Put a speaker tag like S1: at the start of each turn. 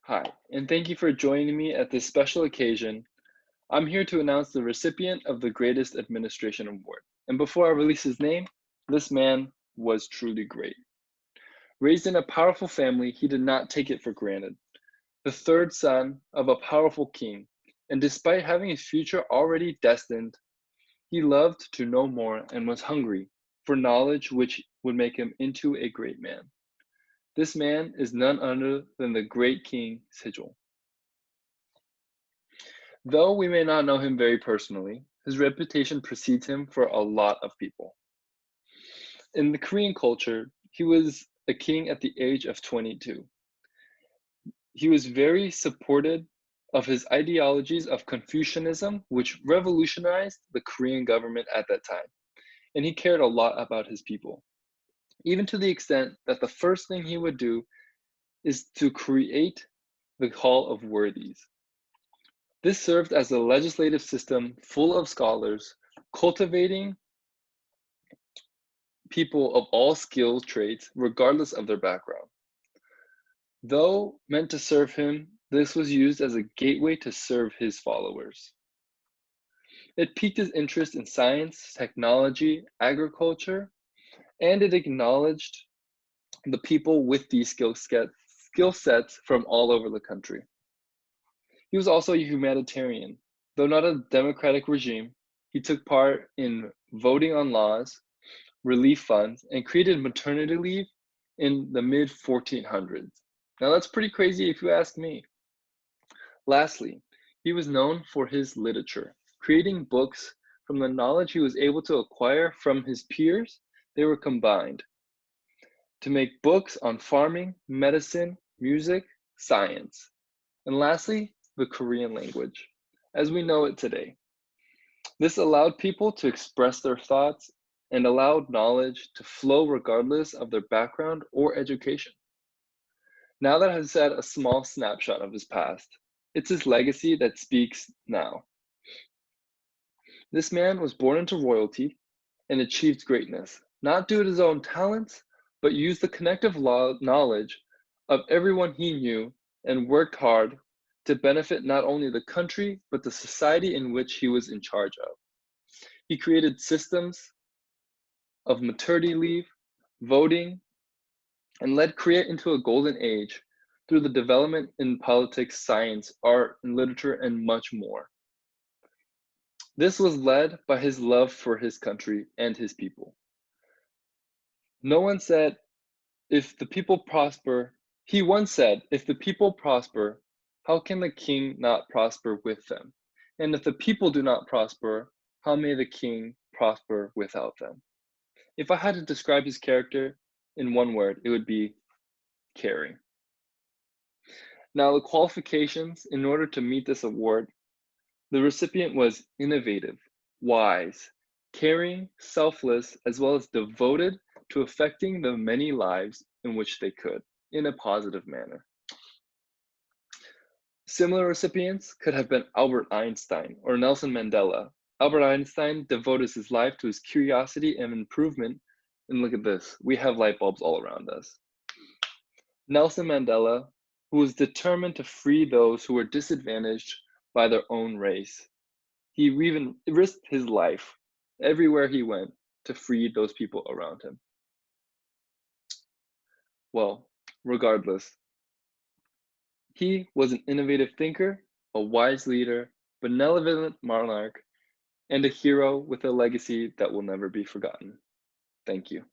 S1: Hi, and thank you for joining me at this special occasion. I'm here to announce the recipient of the Greatest Administration Award. And before I release his name, this man was truly great. Raised in a powerful family, he did not take it for granted. The third son of a powerful king, and despite having his future already destined, he loved to know more and was hungry for knowledge which would make him into a great man. This man is none other than the great King Sejong. Though we may not know him very personally, his reputation precedes him for a lot of people. In the Korean culture, he was a king at the age of 22. He was very supported of his ideologies of Confucianism, which revolutionized the Korean government at that time. And he cared a lot about his people, even to the extent that the first thing he would do is to create the Hall of Worthies. This served as a legislative system full of scholars, cultivating people of all skill traits, regardless of their background. Though meant to serve him, this was used as a gateway to serve his followers. It piqued his interest in science, technology, agriculture, and it acknowledged the people with these skill sets from all over the country. He was also a humanitarian. Though not a democratic regime, he took part in voting on laws, relief funds, and created maternity leave in the mid 1400s. Now, that's pretty crazy if you ask me. Lastly, he was known for his literature, creating books from the knowledge he was able to acquire from his peers. They were combined to make books on farming, medicine, music, science, and lastly, the Korean language, as we know it today. This allowed people to express their thoughts and allowed knowledge to flow regardless of their background or education. Now that I've said a small snapshot of his past, it's his legacy that speaks now. This man was born into royalty and achieved greatness, not due to his own talents, but used the connective knowledge of everyone he knew and worked hard to benefit not only the country, but the society in which he was in charge of. He created systems of maternity leave, voting, and led Korea into a golden age through the development in politics, science, art, and literature, and much more. This was led by his love for his country and his people. No one said, if the people prosper, he once said, if the people prosper, how can the king not prosper with them? And if the people do not prosper, how may the king prosper without them? If I had to describe his character in one word, it would be caring. Now, the qualifications in order to meet this award, the recipient was innovative, wise, caring, selfless, as well as devoted to affecting the many lives in which they could in a positive manner. Similar recipients could have been Albert Einstein or Nelson Mandela. Albert Einstein devoted his life to his curiosity and improvement. And look at this, we have light bulbs all around us. Nelson Mandela, who was determined to free those who were disadvantaged by their own race. He even risked his life everywhere he went to free those people around him. Well, regardless, he was an innovative thinker, a wise leader, benevolent monarch, and a hero with a legacy that will never be forgotten. Thank you.